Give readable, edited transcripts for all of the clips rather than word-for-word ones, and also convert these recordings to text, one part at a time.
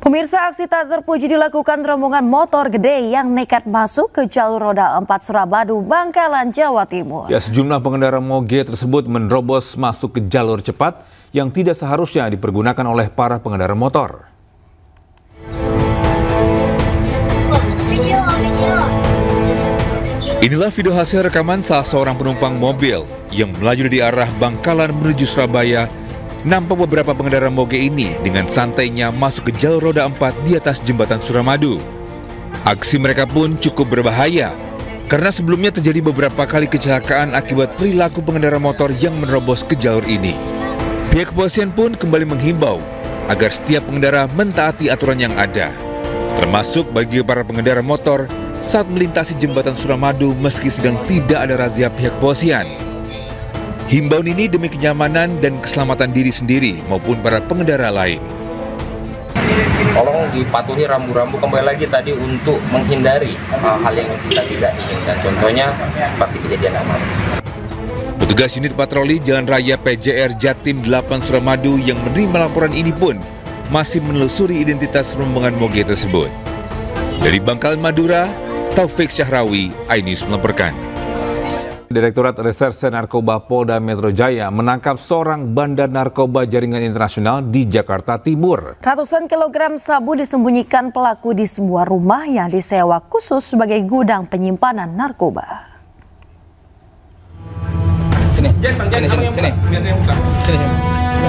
Pemirsa, aksi tak terpuji dilakukan rombongan motor gede yang nekat masuk ke jalur roda 4 Surabadu, Bangkalan, Jawa Timur. Ya, sejumlah pengendara moge tersebut menerobos masuk ke jalur cepat yang tidak seharusnya dipergunakan oleh para pengendara motor. Inilah video hasil rekaman salah seorang penumpang mobil yang melaju dari arah Bangkalan menuju Surabaya. Nampak beberapa pengendara moge ini dengan santainya masuk ke jalur roda 4 di atas jembatan Suramadu. Aksi mereka pun cukup berbahaya karena sebelumnya terjadi beberapa kali kecelakaan akibat perilaku pengendara motor yang menerobos ke jalur ini. Pihak kepolisian pun kembali menghimbau agar setiap pengendara mentaati aturan yang ada, termasuk bagi para pengendara motor saat melintasi jembatan Suramadu meski sedang tidak ada razia pihak kepolisian. Himbauan ini demi kenyamanan dan keselamatan diri sendiri maupun para pengendara lain. Tolong dipatuhi rambu-rambu kembali lagi tadi untuk menghindari hal yang kita tidak inginkan. Contohnya seperti kejadian kemarin. Petugas unit patroli Jalan Raya PJR Jatim 8 Suramadu yang menerima laporan ini pun masih menelusuri identitas rombongan moge tersebut. Dari Bangkalan, Madura, Taufik Syahrawi, iNews melaporkan. Direktorat Reserse Narkoba Polda Metro Jaya menangkap seorang bandar narkoba jaringan internasional di Jakarta Timur. Ratusan kilogram sabu disembunyikan pelaku di sebuah rumah yang disewa khusus sebagai gudang penyimpanan narkoba.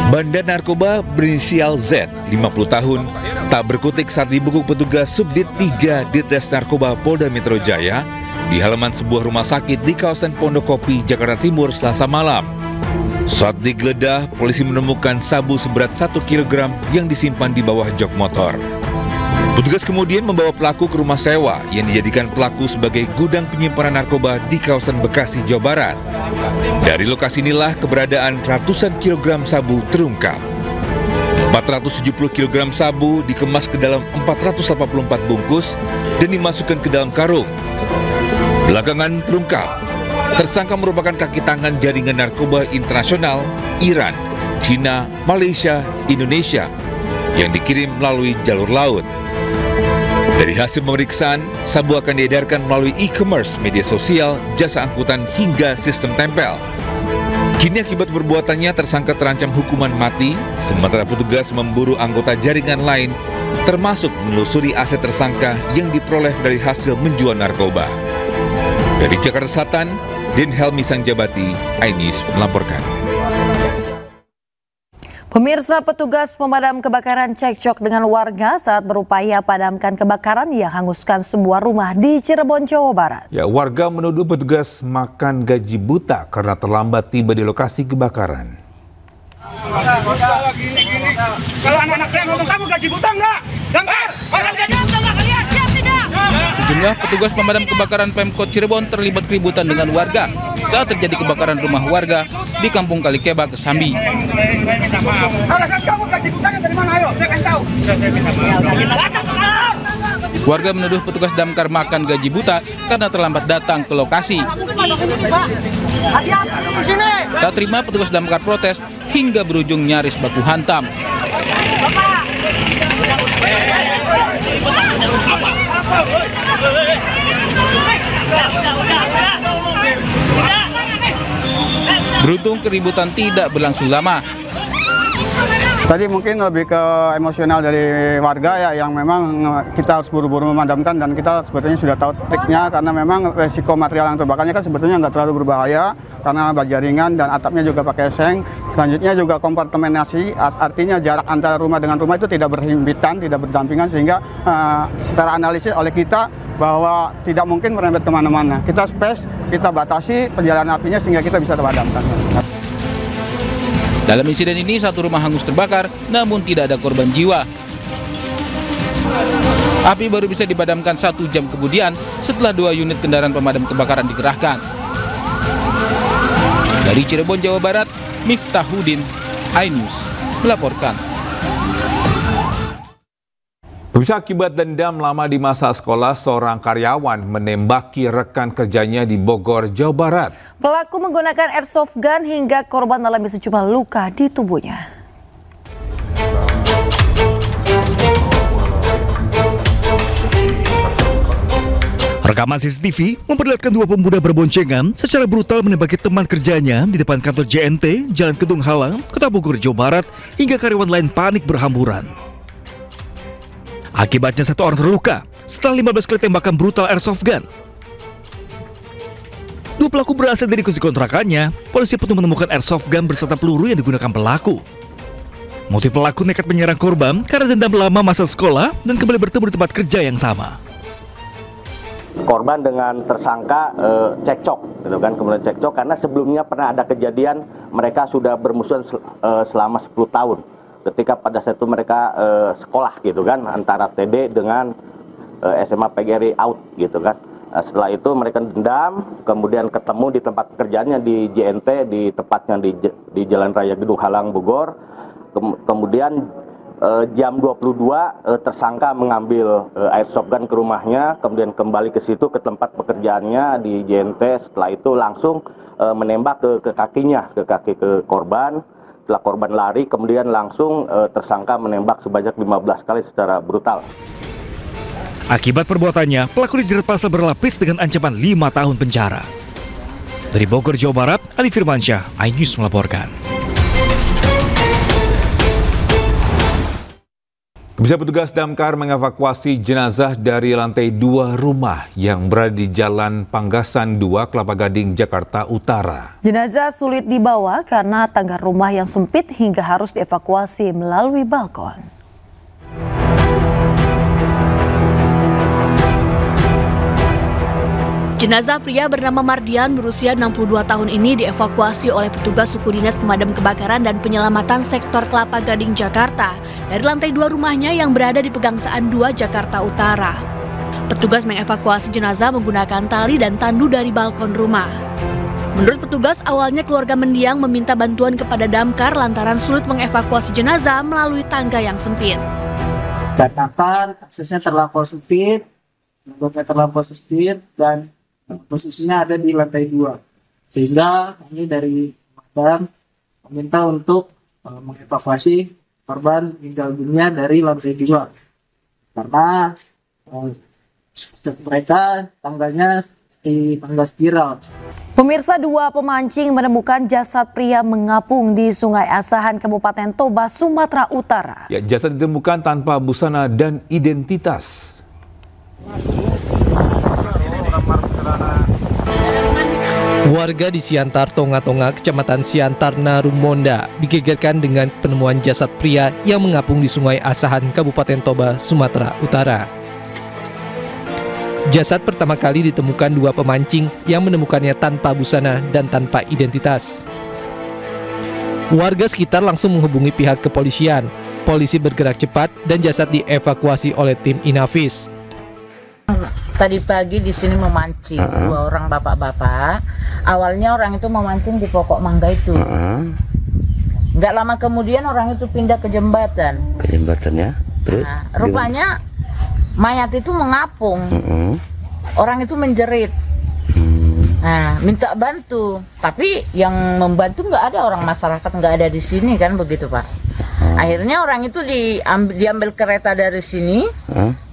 Bandar narkoba berinisial Z, 50 tahun, tak berkutik saat dibekuk petugas Subdit 3 Ditres Narkoba Polda Metro Jaya di halaman sebuah rumah sakit di kawasan Pondokopi, Jakarta Timur, Selasa malam. Saat digeledah, polisi menemukan sabu seberat 1 kg yang disimpan di bawah jok motor. Petugas kemudian membawa pelaku ke rumah sewa yang dijadikan pelaku sebagai gudang penyimpanan narkoba di kawasan Bekasi, Jawa Barat. Dari lokasi inilah keberadaan ratusan kilogram sabu terungkap. 470 kg sabu dikemas ke dalam 484 bungkus dan dimasukkan ke dalam karung. Belakangan terungkap, tersangka merupakan kaki tangan jaringan narkoba internasional Iran, Cina, Malaysia, Indonesia yang dikirim melalui jalur laut. Dari hasil pemeriksaan, sabu akan diedarkan melalui e-commerce, media sosial, jasa angkutan hingga sistem tempel. Kini akibat perbuatannya tersangka terancam hukuman mati, sementara petugas memburu anggota jaringan lain, termasuk menelusuri aset tersangka yang diperoleh dari hasil menjual narkoba. Dari Jakarta Selatan, Din Helmi Sangjabati, iNews melaporkan. Pemirsa, petugas pemadam kebakaran cekcok dengan warga saat berupaya padamkan kebakaran yang hanguskan sebuah rumah di Cirebon, Jawa Barat. Ya, warga menuduh petugas makan gaji buta karena terlambat tiba di lokasi kebakaran. Kalau anak-anak saya ngomong kamu gaji buta enggak? Dengar, makan gaji buta enggak kalian? Siap tidak? Sejumlah petugas pemadam kebakaran Pemkot Cirebon terlibat keributan dengan warga saat terjadi kebakaran rumah warga di Kampung Kalikeba, Kesambi. Alasan kamu gaji butanya dari mana? Ayo, saya kasih tahu. Warga menuduh petugas damkar makan gaji buta karena terlambat datang ke lokasi. Tak terima, petugas damkar protes hingga berujung nyaris baku hantam. Beruntung keributan tidak berlangsung lama. Tadi mungkin lebih ke emosional dari warga ya, yang memang kita harus buru-buru memadamkan, dan kita sebetulnya sudah tahu triknya karena memang resiko material yang terbakarnya kan sebetulnya nggak terlalu berbahaya karena baja ringan dan atapnya juga pakai seng. Selanjutnya juga kompartementasi, artinya jarak antara rumah dengan rumah itu tidak berhimpitan, tidak berdampingan, sehingga secara analisis oleh kita bahwa tidak mungkin merembet kemana-mana. Kita space, kita batasi perjalanan apinya sehingga kita bisa terpadamkan. Dalam insiden ini, satu rumah hangus terbakar, namun tidak ada korban jiwa. Api baru bisa dipadamkan 1 jam kemudian setelah 2 unit kendaraan pemadam kebakaran dikerahkan. Dari Cirebon, Jawa Barat, Miftahuddin, iNews melaporkan. Pemirsa, akibat dendam lama di masa sekolah, seorang karyawan menembaki rekan kerjanya di Bogor, Jawa Barat. Pelaku menggunakan airsoft gun hingga korban alami sejumlah luka di tubuhnya. Rekaman CCTV memperlihatkan dua pemuda berboncengan secara brutal menembaki teman kerjanya di depan kantor JNT, Jalan Kedung Halang, Kota Bogor, Jawa Barat, hingga karyawan lain panik berhamburan. Akibatnya satu orang terluka setelah 15 kali tembakan brutal airsoft gun. Dua pelaku berasal dari kursi kontrakannya. Polisi pun menemukan airsoft gun beserta peluru yang digunakan pelaku. Motif pelaku nekat menyerang korban karena dendam lama masa sekolah dan kembali bertemu di tempat kerja yang sama. Korban dengan tersangka cekcok, gitu kan, kemudian cekcok karena sebelumnya pernah ada kejadian mereka sudah bermusuhan selama 10 tahun. Ketika pada saat itu mereka sekolah, gitu kan, antara TD dengan SMA PGRI out, gitu kan. Setelah itu mereka dendam, kemudian ketemu di tempat kerjanya di JNT, di tepatnya di Jalan Raya Gedung Halang, Bogor. Kemudian jam 22 tersangka mengambil airsoft gun ke rumahnya, kemudian kembali ke situ ke tempat pekerjaannya di JNT. Setelah itu langsung menembak ke kakinya, ke kaki ke korban. Setelah korban lari, kemudian langsung tersangka menembak sebanyak 15 kali secara brutal. Akibat perbuatannya, pelaku dijerat pasal berlapis dengan ancaman 5 tahun penjara. Dari Bogor, Jawa Barat, Ali Firmansyah, iNews melaporkan. Bisa petugas damkar mengevakuasi jenazah dari lantai 2 rumah yang berada di Jalan Panggasan 2, Kelapa Gading, Jakarta Utara. Jenazah sulit dibawa karena tangga rumah yang sempit hingga harus dievakuasi melalui balkon. Jenazah pria bernama Mardian berusia 62 tahun ini dievakuasi oleh petugas suku dinas pemadam kebakaran dan penyelamatan sektor Kelapa Gading, Jakarta dari lantai 2 rumahnya yang berada di Pegangsaan 2, Jakarta Utara. Petugas mengevakuasi jenazah menggunakan tali dan tandu dari balkon rumah. Menurut petugas, awalnya keluarga mendiang meminta bantuan kepada damkar lantaran sulit mengevakuasi jenazah melalui tangga yang sempit. Dikarenakan aksesnya terlampau sempit, dan posisinya ada di lantai 2, sehingga kami dari pemadam meminta untuk mengevakuasi korban meninggal dunia dari lantai 2 karena mereka tangganya di tangga spiral. Pemirsa, 2 pemancing menemukan jasad pria mengapung di Sungai Asahan, Kabupaten Toba, Sumatera Utara. Ya, jasad ditemukan tanpa busana dan identitas. Warga di Siantar, Tonga-Tonga, Kecamatan Siantar, Narumonda digegerkan dengan penemuan jasad pria yang mengapung di Sungai Asahan, Kabupaten Toba, Sumatera Utara. Jasad pertama kali ditemukan 2 pemancing yang menemukannya tanpa busana dan tanpa identitas. Warga sekitar langsung menghubungi pihak kepolisian. Polisi bergerak cepat dan jasad dievakuasi oleh tim Inavis. Tadi pagi di sini memancing 2 orang bapak-bapak. Awalnya orang itu memancing di pokok mangga itu. Nggak lama kemudian orang itu pindah ke jembatan. Ke jembatan ya. Terus? Nah, rupanya mayat itu mengapung. Orang itu menjerit. Nah, minta bantu. Tapi yang membantu nggak ada, orang masyarakat nggak ada di sini kan, begitu Pak. Akhirnya orang itu diambil kereta dari sini,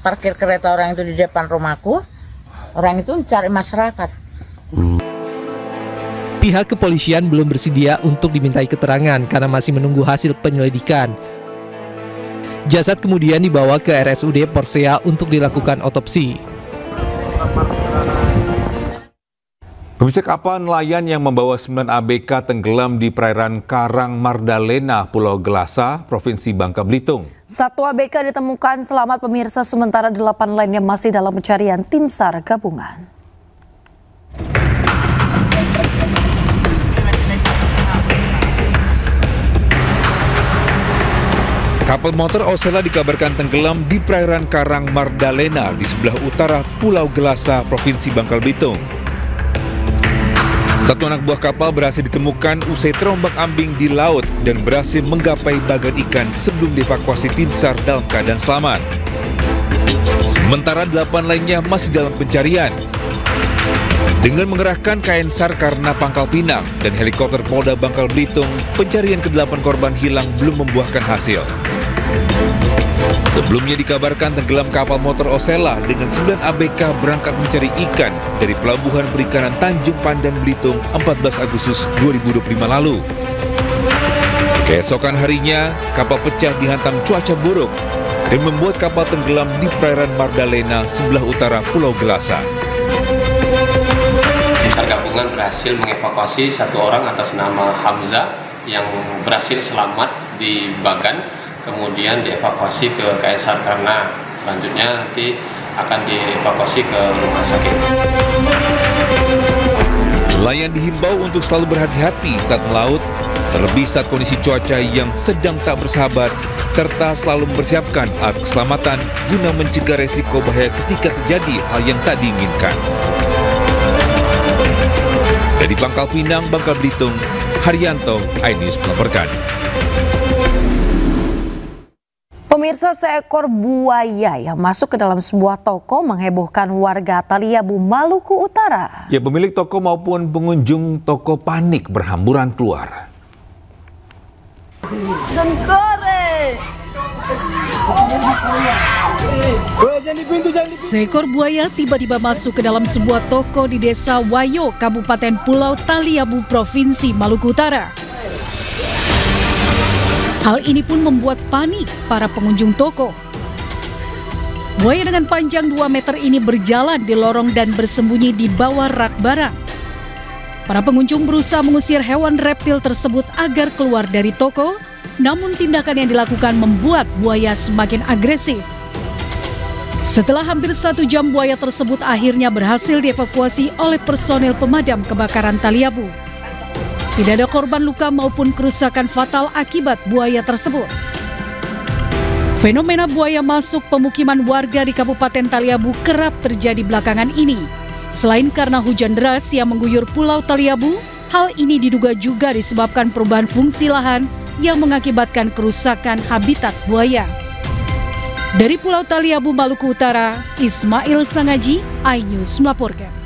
parkir kereta orang itu di depan rumahku. Orang itu mencari masyarakat. Pihak kepolisian belum bersedia untuk dimintai keterangan karena masih menunggu hasil penyelidikan. Jasad kemudian dibawa ke RSUD Porsea untuk dilakukan otopsi. Pemirsa, kapal nelayan yang membawa 9 ABK tenggelam di perairan Karang Mardalena, Pulau Gelasa, Provinsi Bangka Belitung. 1 ABK ditemukan selamat, pemirsa, sementara 8 lainnya masih dalam pencarian tim SAR gabungan. Kapal motor Osela dikabarkan tenggelam di perairan Karang Mardalena di sebelah utara Pulau Gelasa, Provinsi Bangka Belitung. 1 anak buah kapal berhasil ditemukan usai terombang-ambing di laut dan berhasil menggapai bagan ikan sebelum dievakuasi tim SAR dalam keadaan selamat. Sementara 8 lainnya masih dalam pencarian. Dengan mengerahkan KN SAR karena Pangkal Pinang dan helikopter Polda Bangka Belitung, pencarian ke-8 korban hilang belum membuahkan hasil. Sebelumnya dikabarkan tenggelam kapal motor Osella dengan 9 ABK berangkat mencari ikan dari Pelabuhan Perikanan Tanjung Pandan, Belitung 14 Agustus 2025 lalu. Keesokan harinya, kapal pecah dihantam cuaca buruk dan membuat kapal tenggelam di perairan Mardalena sebelah utara Pulau Gelasa. Tim SAR gabungan berhasil mengevakuasi 1 orang atas nama Hamzah yang berhasil selamat di Bagan. Kemudian dievakuasi ke KSR karena selanjutnya nanti akan dievakuasi ke rumah sakit. Nelayan dihimbau untuk selalu berhati-hati saat melaut, terlebih saat kondisi cuaca yang sedang tak bersahabat, serta selalu mempersiapkan alat keselamatan guna mencegah resiko bahaya ketika terjadi hal yang tak diinginkan. Dari Pangkal Pinang, Bangka Belitung, Haryanto, iNews melaporkan. Pemirsa, seekor buaya yang masuk ke dalam sebuah toko menghebohkan warga Taliabu, Maluku Utara. Ya, pemilik toko maupun pengunjung toko panik berhamburan keluar. Seekor buaya tiba-tiba masuk ke dalam sebuah toko di Desa Wayo, Kabupaten Pulau Taliabu, Provinsi Maluku Utara. Hal ini pun membuat panik para pengunjung toko. Buaya dengan panjang 2 meter ini berjalan di lorong dan bersembunyi di bawah rak barang. Para pengunjung berusaha mengusir hewan reptil tersebut agar keluar dari toko, namun tindakan yang dilakukan membuat buaya semakin agresif. Setelah hampir 1 jam, buaya tersebut akhirnya berhasil dievakuasi oleh personel pemadam kebakaran Taliabu. Tidak ada korban luka maupun kerusakan fatal akibat buaya tersebut. Fenomena buaya masuk pemukiman warga di Kabupaten Taliabu kerap terjadi belakangan ini. Selain karena hujan deras yang mengguyur Pulau Taliabu, hal ini diduga juga disebabkan perubahan fungsi lahan yang mengakibatkan kerusakan habitat buaya. Dari Pulau Taliabu, Maluku Utara, Ismail Sangaji, iNews melaporkan.